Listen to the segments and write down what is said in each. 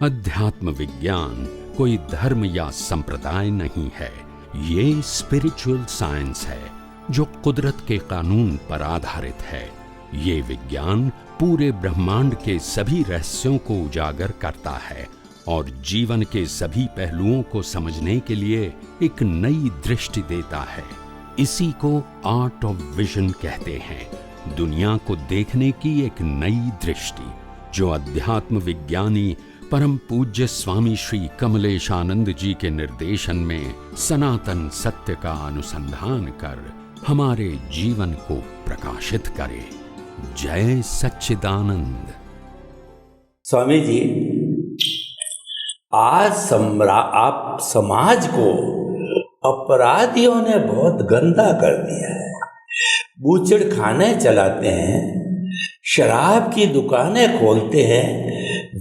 अध्यात्म विज्ञान कोई धर्म या संप्रदाय नहीं है, ये स्पिरिचुअल साइंस है जो कुदरत के कानून पर आधारित है। ये विज्ञान पूरे ब्रह्मांड के सभी रहस्यों को उजागर करता है और जीवन के सभी पहलुओं को समझने के लिए एक नई दृष्टि देता है। इसी को आर्ट ऑफ विजन कहते हैं, दुनिया को देखने की एक नई दृष्टि, जो अध्यात्म विज्ञानी परम पूज्य स्वामी श्री कमलेशानंद जी के निर्देशन में सनातन सत्य का अनुसंधान कर हमारे जीवन को प्रकाशित करे। जय सच्चिदानंद। स्वामी जी, आज आप समाज को अपराधियों ने बहुत गंदा कर दिया है। बूचड़ खाने चलाते हैं, शराब की दुकानें खोलते हैं,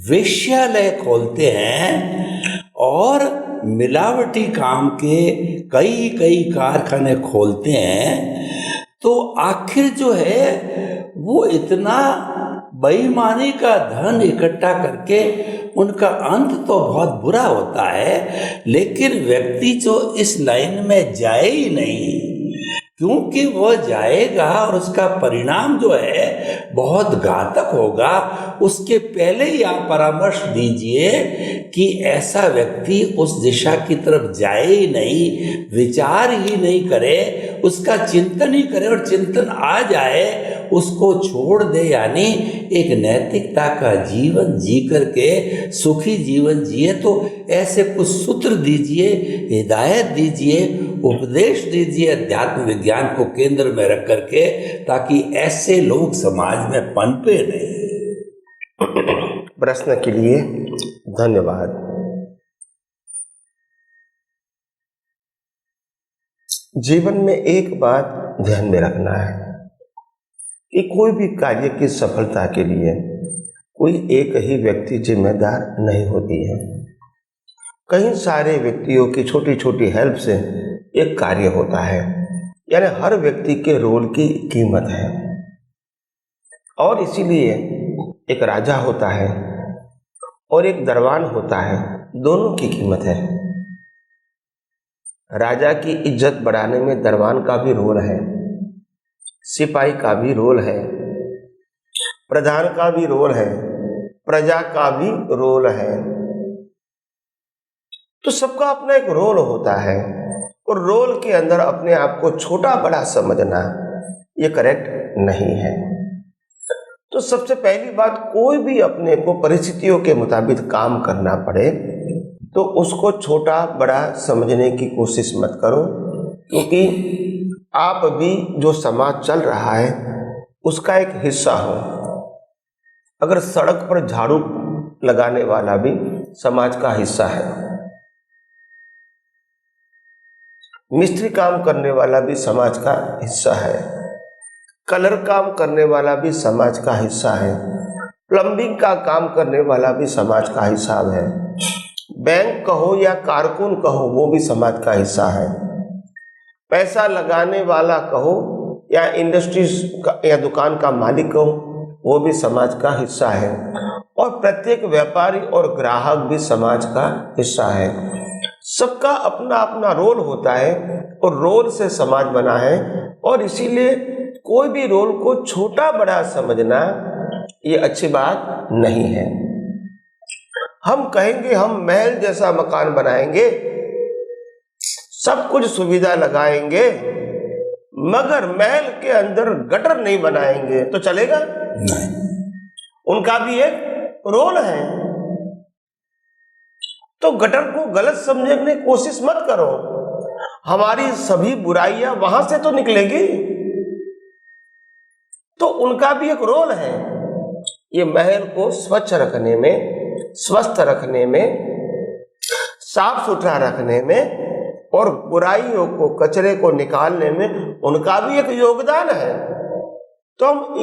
वेश्यालय खोलते हैं और मिलावटी काम के कई कारखाने खोलते हैं। तो आखिर जो है वो इतना बेईमानी का धन इकट्ठा करके उनका अंत तो बहुत बुरा होता है, लेकिन व्यक्ति जो इस लाइन में जाए ही नहीं, क्योंकि वह जाएगा और उसका परिणाम जो है बहुत घातक होगा। उसके पहले ही आप परामर्श दीजिए कि ऐसा व्यक्ति उस दिशा की तरफ जाए ही नहीं, विचार ही नहीं करे, उसका चिंतन ही करे और चिंतन आ जाए उसको छोड़ दे, यानी एक नैतिकता का जीवन जी करके सुखी जीवन जिए। तो ऐसे कुछ सूत्र दीजिए, हिदायत दीजिए, उपदेश दीजिए अध्यात्म विज्ञान को केंद्र में रख करके, ताकि ऐसे लोग समाज में पनपे नहीं। प्रश्न के लिए धन्यवाद। जीवन में एक बात ध्यान में रखना है कि कोई भी कार्य की सफलता के लिए कोई एक ही व्यक्ति जिम्मेदार नहीं होती है। कई सारे व्यक्तियों की छोटी छोटी हेल्प से एक कार्य होता है, यानी हर व्यक्ति के रोल की कीमत है। और इसीलिए एक राजा होता है और एक दरबान होता है, दोनों की कीमत है। राजा की इज्जत बढ़ाने में दरबान का भी रोल है, सिपाही का भी रोल है, प्रधान का भी रोल है, प्रजा का भी रोल है। तो सबका अपना एक रोल होता है और रोल के अंदर अपने आप को छोटा बड़ा समझना ये करेक्ट नहीं है। तो सबसे पहली बात, कोई भी अपने को परिस्थितियों के मुताबिक काम करना पड़े तो उसको छोटा बड़ा समझने की कोशिश मत करो, क्योंकि आप भी जो समाज चल रहा है उसका एक हिस्सा हो। अगर सड़क पर झाड़ू लगाने वाला भी समाज का हिस्सा है, मिस्त्री काम करने वाला भी समाज का हिस्सा है, कलर काम करने वाला भी समाज का हिस्सा है, प्लम्बिंग का काम करने वाला भी समाज का हिस्सा है, बैंक कहो या कारकुन कहो वो भी समाज का हिस्सा है, पैसा लगाने वाला कहो या इंडस्ट्रीज या दुकान का मालिक कहो वो भी समाज का हिस्सा है, और प्रत्येक व्यापारी और ग्राहक भी समाज का हिस्सा है। सबका अपना अपना रोल होता है और रोल से समाज बना है, और इसीलिए कोई भी रोल को छोटा बड़ा समझना ये अच्छी बात नहीं है। हम कहेंगे हम महल जैसा मकान बनाएंगे, सब कुछ सुविधा लगाएंगे, मगर महल के अंदर गटर नहीं बनाएंगे तो चलेगा? नहीं। उनका भी एक रोल है। तो गटर को गलत समझने की कोशिश मत करो। हमारी सभी बुराइयां वहां से तो निकलेगी, तो उनका भी एक रोल है। ये महल को स्वच्छ रखने में, स्वस्थ रखने में, साफ सुथरा रखने में और बुराइयों को, कचरे को निकालने में उनका भी एक योगदान है। तो हम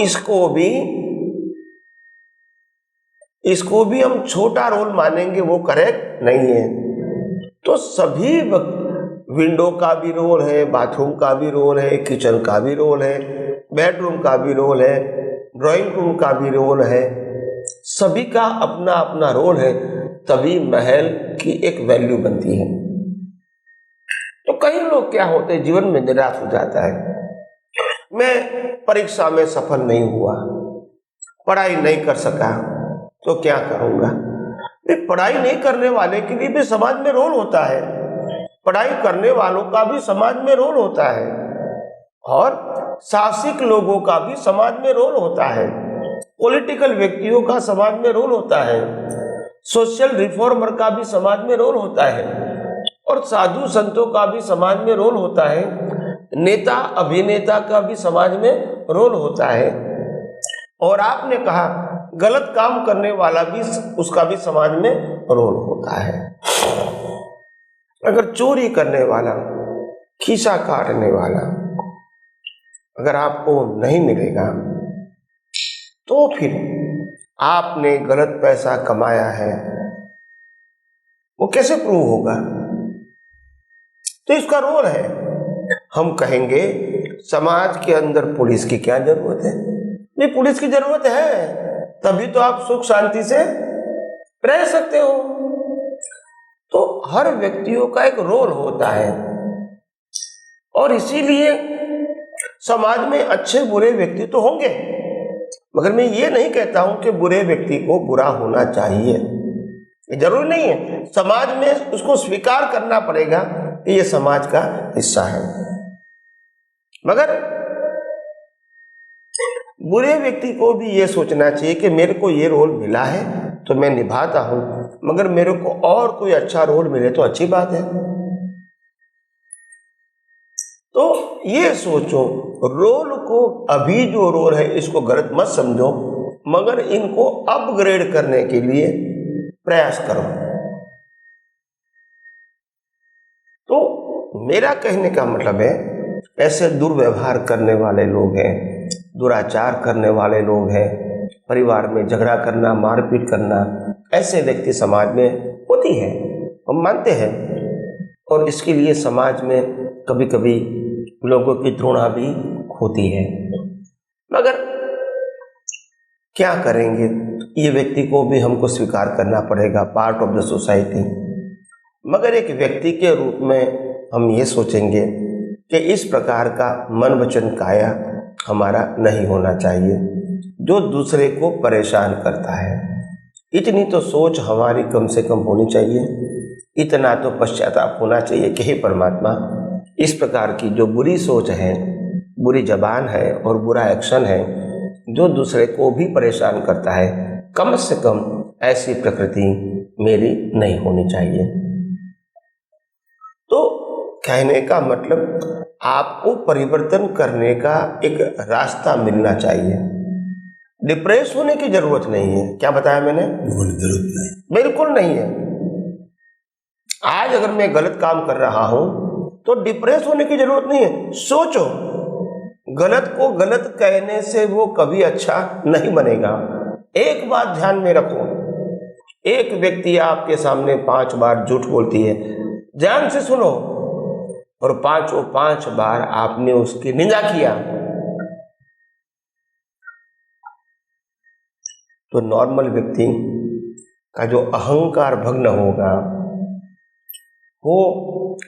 इसको भी हम छोटा रोल मानेंगे, वो करेक्ट नहीं है। तो सभी विंडो का भी रोल है, बाथरूम का भी रोल है, किचन का भी रोल है, बेडरूम का भी रोल है, ड्राइंग रूम का भी रोल है, सभी का अपना अपना रोल है। तभी महल की एक वैल्यू बनती है। तो कई लोग क्या होते हैं, जीवन में निराश हो जाता है। मैं परीक्षा में सफल नहीं हुआ, पढ़ाई नहीं कर सका, तो क्या करूँगा। पढ़ाई नहीं करने वाले के लिए भी समाज में रोल होता है, पढ़ाई करने वालों का भी समाज में रोल होता है, और साहसिक लोगों का भी समाज में रोल होता है, पॉलिटिकल व्यक्तियों का समाज में रोल होता है, सोशल रिफॉर्मर का भी समाज में रोल होता है, और साधु संतों का भी समाज में रोल होता है, नेता अभिनेता का भी समाज में रोल होता है। और आपने कहा गलत काम करने वाला भी, उसका भी समाज में रोल होता है। अगर चोरी करने वाला, खीसा काटने वाला अगर आपको नहीं मिलेगा, तो फिर आपने गलत पैसा कमाया है, वो कैसे प्रूव होगा। तो इसका रोल है। हम कहेंगे समाज के अंदर पुलिस की क्या जरूरत है। नहीं, पुलिस की जरूरत है, तभी तो आप सुख शांति से रह सकते हो। तो हर व्यक्तियों का एक रोल होता है, और इसीलिए समाज में अच्छे बुरे व्यक्ति तो होंगे, मगर मैं ये नहीं कहता हूं कि बुरे व्यक्ति को बुरा होना चाहिए, ये जरूरी नहीं है। समाज में उसको स्वीकार करना पड़ेगा कि ये समाज का हिस्सा है। मगर बुरे व्यक्ति को भी ये सोचना चाहिए कि मेरे को ये रोल मिला है तो मैं निभाता हूं, मगर मेरे को और कोई अच्छा रोल मिले तो अच्छी बात है। तो ये सोचो, रोल को, अभी जो रोल है इसको गलत मत समझो, मगर इनको अपग्रेड करने के लिए प्रयास करो। तो मेरा कहने का मतलब है, ऐसे दुर्व्यवहार करने वाले लोग हैं, दुराचार करने वाले लोग हैं, परिवार में झगड़ा करना, मारपीट करना, ऐसे व्यक्ति समाज में होती है, हम मानते हैं। और इसके लिए समाज में कभी कभी लोगों की घृणा भी होती है, मगर क्या करेंगे, ये व्यक्ति को भी हमको स्वीकार करना पड़ेगा, पार्ट ऑफ द सोसाइटी। मगर एक व्यक्ति के रूप में हम ये सोचेंगे कि इस प्रकार का मन वचन काया हमारा नहीं होना चाहिए जो दूसरे को परेशान करता है। इतनी तो सोच हमारी कम से कम होनी चाहिए, इतना तो पश्चाताप होना चाहिए कि हे परमात्मा, इस प्रकार की जो बुरी सोच है, बुरी जबान है और बुरा एक्शन है जो दूसरे को भी परेशान करता है, कम से कम ऐसी प्रकृति मेरी नहीं होनी चाहिए। तो कहने का मतलब, आपको परिवर्तन करने का एक रास्ता मिलना चाहिए। डिप्रेस होने की जरूरत नहीं है। क्या बताया मैंने? जरूरत नहीं, बिल्कुल नहीं है। आज अगर मैं गलत काम कर रहा हूं तो डिप्रेस होने की जरूरत नहीं है। सोचो, गलत को गलत कहने से वो कभी अच्छा नहीं बनेगा। एक बात ध्यान में रखो, एक व्यक्ति आपके सामने 5 बार झूठ बोलती है, ध्यान से सुनो, और 5 बार आपने उसकी निंदा किया, तो नॉर्मल व्यक्ति का जो अहंकार भंग होगा, वो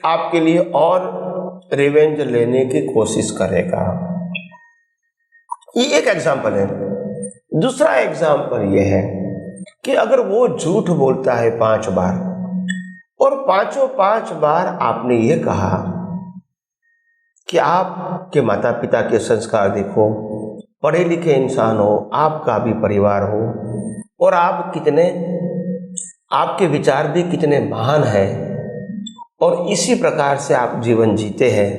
आपके लिए और रिवेंज लेने की कोशिश करेगा। ये एक एग्जाम्पल है। दूसरा एग्जाम्पल ये है कि अगर वो झूठ बोलता है 5 बार, और 5 बार आपने ये कहा कि आपके माता पिता के संस्कार देखो, पढ़े लिखे इंसान हो, आपका भी परिवार हो, और आप कितने, आपके विचार भी कितने महान हैं, और इसी प्रकार से आप जीवन जीते हैं,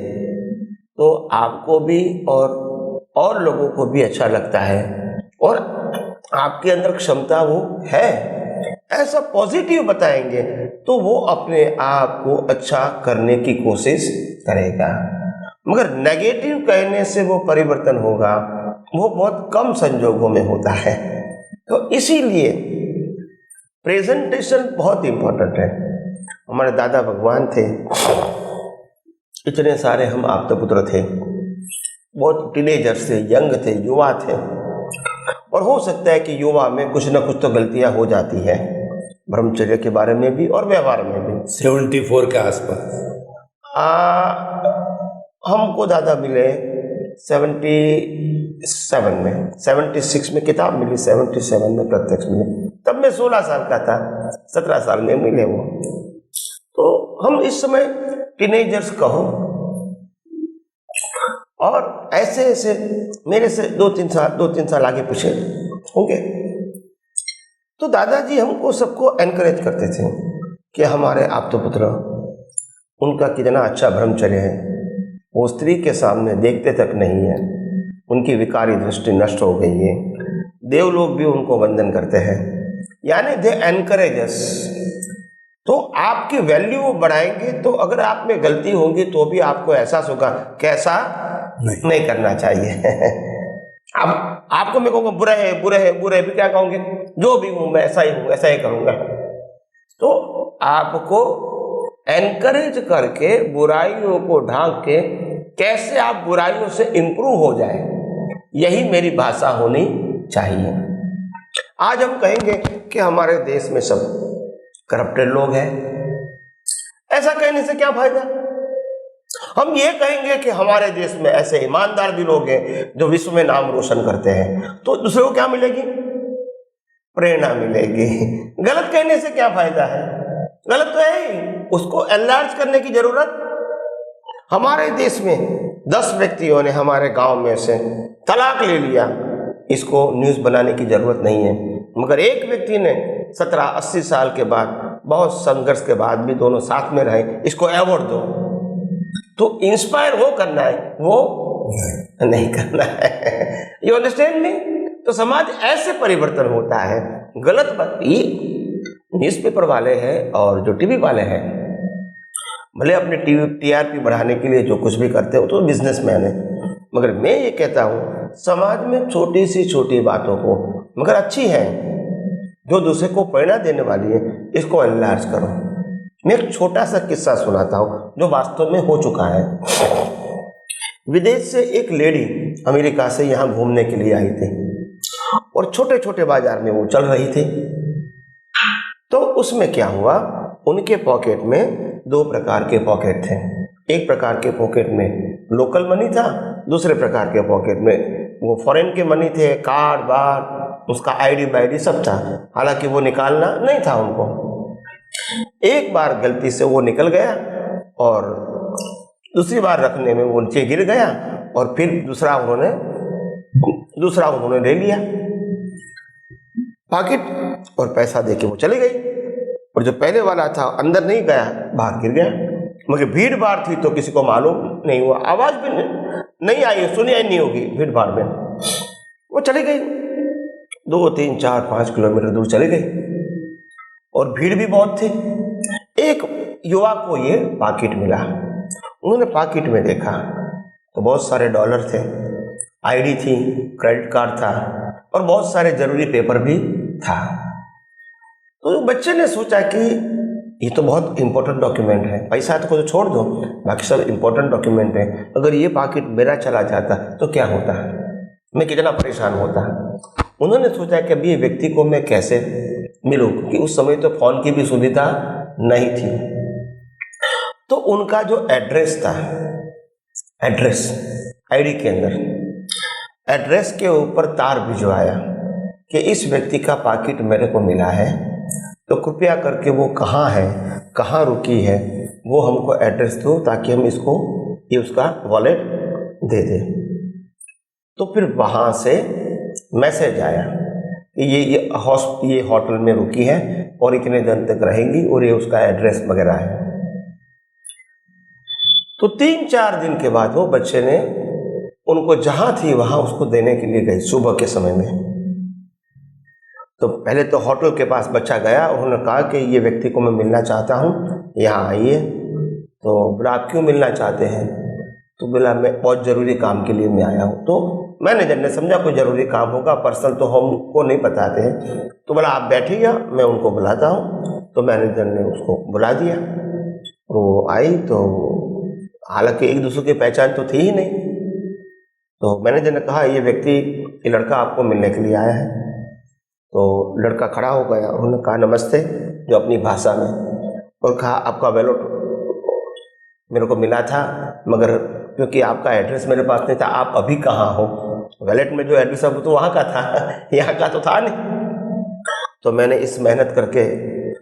तो आपको भी और लोगों को भी अच्छा लगता है, और आपके अंदर क्षमता वो है, ऐसा पॉजिटिव बताएंगे तो वो अपने आप को अच्छा करने की कोशिश करेगा। मगर नेगेटिव कहने से वो परिवर्तन होगा, वो बहुत कम संजोगों में होता है। तो इसीलिए प्रेजेंटेशन बहुत इंपॉर्टेंट है। हमारे दादा भगवान थे, इतने सारे हम आप्तपुत्र थे, बहुत टीनेजर थे, यंग थे, युवा थे, और हो सकता है कि युवा में कुछ न कुछ तो गलतियां हो जाती है, ब्रह्मचर्य के बारे में भी और व्यवहार में भी। 74 के आसपास। हमको दादा मिले 77 में, 76 में किताब मिली, 77 में प्रत्यक्ष मिले। तब मैं 16 साल का था, 17 साल में मिले वो। तो हम इस समय टीनेजर्स कहो, और ऐसे ऐसे मेरे से 2-3 साल आगे पीछे होंगे। तो दादाजी हमको सबको एनकरेज करते थे कि हमारे आप्तपुत्र, उनका कितना अच्छा ब्रह्मचर्य है, वो स्त्री के सामने देखते तक नहीं है, उनकी विकारी दृष्टि नष्ट हो गई है, देवलोग भी उनको वंदन करते हैं, यानी दे एनकरेज अस। तो आपकी वैल्यू बढ़ाएंगे। तो अगर आप में गलती होगी तो भी आपको एहसास होगा कैसा नहीं करना चाहिए। अब आपको मैं कहूँगा बुरा है, बुरा है, बुरा है, भी क्या कहूँगे, जो भी हूँ मैं ऐसा ही हूँ, ऐसा ही करूँगा। तो आपको एनकरेज करके बुराइयों को ढांक के कैसे आप बुराइयों से इंप्रूव हो जाए, यही मेरी भाषा होनी चाहिए। आज हम कहेंगे कि हमारे देश में सब करप्टेड लोग हैं, ऐसा कहने से क्या फायदा। हम ये कहेंगे कि हमारे देश में ऐसे ईमानदार भी लोग हैं जो विश्व में नाम रोशन करते हैं, तो दूसरे को क्या मिलेगी, प्रेरणा मिलेगी। गलत कहने से क्या फायदा है, गलत तो है ही, उसको एनलार्ज करने की जरूरत। हमारे देश में 10 व्यक्तियों ने हमारे गांव में से तलाक ले लिया, इसको न्यूज़ बनाने की जरूरत नहीं है। मगर एक व्यक्ति ने 70-80 साल के बाद, बहुत संघर्ष के बाद भी दोनों साथ में रहे, इसको अवार्ड दो। तो इंस्पायर वो करना है, वो नहीं करना है। You understand me? तो समाज ऐसे परिवर्तन होता है। गलत बात, ये न्यूज़पेपर वाले हैं और जो टीवी वाले हैं, भले अपने टीआरपी बढ़ाने के लिए जो कुछ भी करते हो तो बिजनेसमैन है, मगर मैं ये कहता हूँ समाज में छोटी सी छोटी बातों को, मगर अच्छी है, जो दूसरे को प्रेरणा देने वाली है, इसको एनलार्ज करो। मैं एक छोटा सा किस्सा सुनाता हूँ जो वास्तव में हो चुका है। विदेश से एक लेडी अमेरिका से यहाँ घूमने के लिए आई थी और छोटे छोटे बाजार में वो चल रही थी। तो उसमें क्या हुआ, उनके पॉकेट में 2 प्रकार के पॉकेट थे। एक प्रकार के पॉकेट में लोकल मनी था, दूसरे प्रकार के पॉकेट में वो फॉरेन के मनी थे, कार्ड बार, उसका आईडी बाईडी सब था। हालांकि वो निकालना नहीं था उनको। एक बार गलती से वो निकल गया और दूसरी बार रखने में वो नीचे गिर गया और फिर दूसरा उन्होंने ले लिया पॉकेट और पैसा देके वो चली गई। और जो पहले वाला था अंदर नहीं गया, बाहर गिर गया। मगर भीड़ भाड़ थी तो किसी को मालूम नहीं हुआ, आवाज भी नहीं आई, सुनी नहीं होगी भीड़ भाड़ में। वो चली गई, 2, 3, 4, 5 किलोमीटर दूर चली गई और भीड़ भी बहुत थी। एक युवा को ये पॉकेट मिला, उन्होंने पॉकेट में देखा तो बहुत सारे डॉलर थे, आईडी थी, क्रेडिट कार्ड था और बहुत सारे जरूरी पेपर भी था। तो बच्चे ने सोचा कि ये तो बहुत इंपॉर्टेंट डॉक्यूमेंट है, पैसा तो छोड़ दो, बाकी सब इंपॉर्टेंट डॉक्यूमेंट है, अगर ये पॉकेट मेरा चला जाता तो क्या होता, मैं कितना परेशान होता। उन्होंने सोचा कि अभी ये व्यक्ति को मैं कैसे मिलूं, क्योंकि उस समय तो फोन की भी सुविधा नहीं थी। तो उनका जो एड्रेस था, एड्रेस आईडी के अंदर, एड्रेस के ऊपर तार भिजवाया कि इस व्यक्ति का पॉकेट मेरे को मिला है, तो कृपया करके वो कहाँ है, कहाँ रुकी है, वो हमको एड्रेस दो ताकि हम इसको, ये उसका वॉलेट दे दें। तो फिर वहाँ से मैसेज आया कि ये होटल में रुकी है और इतने दिन तक रहेंगी और ये उसका एड्रेस वगैरह है। तो 3-4 दिन के बाद वो बच्चे ने उनको जहाँ थी वहाँ उसको देने के लिए गई सुबह के समय में। तो पहले तो होटल के पास बच्चा गया, उन्होंने कहा कि ये व्यक्ति को मैं मिलना चाहता हूँ, यहाँ आइए। तो बोला आप क्यों मिलना चाहते हैं? तो बोला मैं बहुत ज़रूरी काम के लिए मैं आया हूँ। तो मैनेजर ने समझा कोई ज़रूरी काम होगा, पर्सनल तो हमको नहीं बताते हैं। तो बोला आप बैठिए, मैं उनको बुलाता हूँ। तो मैनेजर ने उसको बुला दिया, वो आई। तो हालांकि एक दूसरे की पहचान तो थी ही नहीं। तो मैनेजर ने कहा ये व्यक्ति, ये लड़का आपको मिलने के लिए आया है। तो लड़का खड़ा हो गया, उन्होंने कहा नमस्ते, जो अपनी भाषा में, और कहा आपका बैलेट मेरे को मिला था, मगर क्योंकि आपका एड्रेस मेरे पास नहीं था, आप अभी कहाँ हो? वैलेट में जो एड्रेस है वो तो वहाँ का था, यहाँ का तो था नहीं। तो मैंने इस मेहनत करके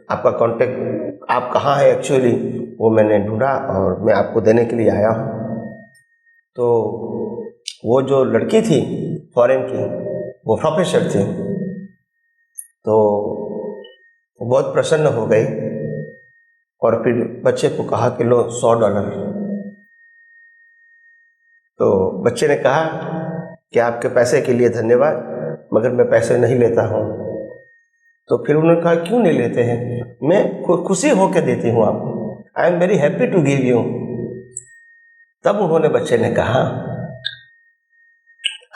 आपका कांटेक्ट, आप कहाँ है एक्चुअली, वो मैंने ढूंढा और मैं आपको देने के लिए आया हूँ। तो वो जो लड़की थी फॉरेन की, वो प्रोफेसर थी, तो वो बहुत प्रसन्न हो गई और फिर बच्चे को कहा कि लो $100। तो बच्चे ने कहा कि आपके पैसे के लिए धन्यवाद, मगर मैं पैसे नहीं लेता हूँ। तो फिर उन्होंने कहा क्यों नहीं लेते हैं, मैं खुशी होकर देती हूँ आपको, I am very happy to give you. तब उन्होंने, बच्चे ने कहा,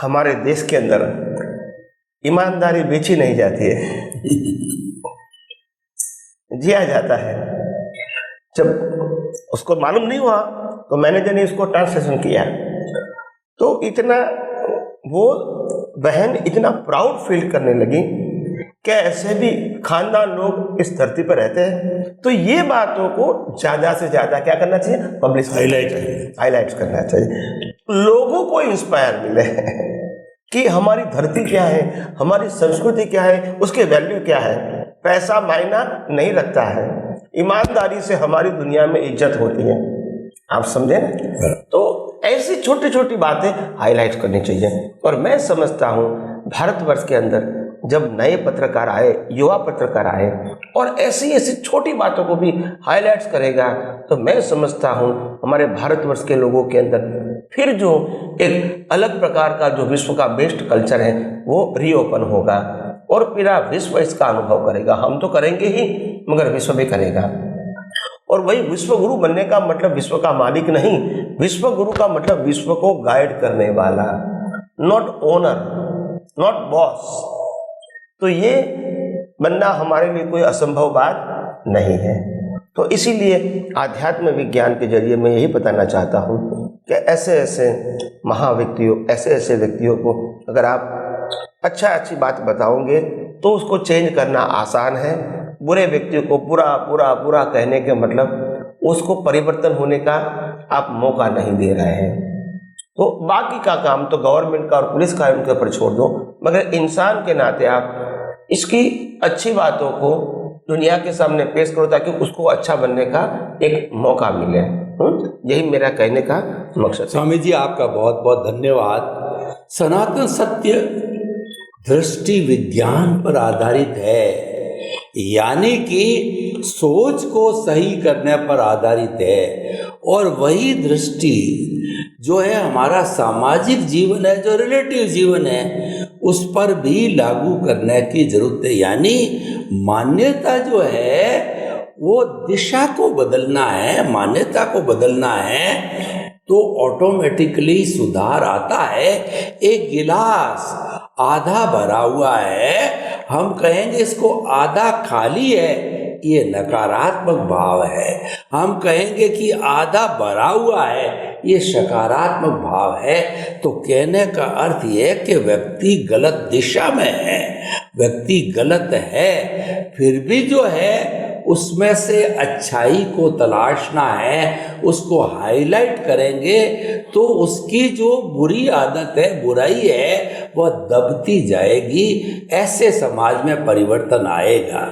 हमारे देश के अंदर ईमानदारी बेची नहीं जाती है, जिया जाता है। जब उसको मालूम नहीं हुआ तो मैनेजर ने इसको ट्रांसलेशन किया, तो इतना वो बहन इतना प्राउड फील करने लगी कि ऐसे भी खानदान लोग इस धरती पर रहते हैं। तो ये बातों को ज़्यादा से ज़्यादा क्या करना चाहिए, पब्लिश हाईलाइट करना चाहिए, लोगों को इंस्पायर मिले कि हमारी धरती क्या है, हमारी संस्कृति क्या है, उसके वैल्यू क्या है। पैसा मायना नहीं रखता है, ईमानदारी से हमारी दुनिया में इज्जत होती है, आप समझे ना। तो ऐसी छोटी छोटी बातें हाईलाइट करनी चाहिए। और मैं समझता हूँ भारतवर्ष के अंदर जब नए पत्रकार आए, युवा पत्रकार आए, और ऐसी ऐसी छोटी बातों को भी हाईलाइट्स करेगा, तो मैं समझता हूँ हमारे भारतवर्ष के लोगों के अंदर फिर जो एक अलग प्रकार का जो विश्व का बेस्ट कल्चर है वो रीओपन होगा, और पूरा विश्व इसका अनुभव करेगा। हम तो करेंगे ही, मगर विश्व भी करेगा। और वही विश्व गुरु बनने का मतलब विश्व का मालिक नहीं, विश्व गुरु का मतलब विश्व को गाइड करने वाला, नॉट ओनर, नॉट बॉस। तो ये बनना हमारे लिए कोई असंभव बात नहीं है। तो इसीलिए आध्यात्म विज्ञान के जरिए मैं यही बताना चाहता हूँ कि ऐसे ऐसे महाव्यक्तियों, ऐसे ऐसे व्यक्तियों को अगर आप अच्छी बात बताओगे तो उसको चेंज करना आसान है। बुरे व्यक्ति को बुरा कहने के मतलब उसको परिवर्तन होने का आप मौका नहीं दे रहे हैं। तो बाकी का काम तो गवर्नमेंट का और पुलिस का उनके ऊपर छोड़ दो, मगर इंसान के नाते आप इसकी अच्छी बातों को दुनिया के सामने पेश करो ताकि उसको अच्छा बनने का एक मौका मिले। यही मेरा कहने का मकसद है। स्वामी जी आपका बहुत बहुत धन्यवाद। सनातन सत्य दृष्टि विज्ञान पर आधारित है, यानी कि सोच को सही करने पर आधारित है, और वही दृष्टि जो है हमारा सामाजिक जीवन है, जो रिलेटिव जीवन है, उस पर भी लागू करने की जरूरत है। यानी मान्यता जो है वो दिशा को बदलना है, मान्यता को बदलना है, तो ऑटोमेटिकली सुधार आता है। एक गिलास आधा भरा हुआ है, हम कहेंगे इसको आधा खाली है, ये नकारात्मक भाव है। हम कहेंगे कि आधा भरा हुआ है, ये सकारात्मक भाव है। तो कहने का अर्थ ये है कि व्यक्ति गलत दिशा में है, व्यक्ति गलत है, फिर भी जो है उसमें से अच्छाई को तलाशना है, उसको हाईलाइट करेंगे तो उसकी जो बुरी आदत है, बुराई है, वह दबती जाएगी। ऐसे समाज में परिवर्तन आएगा।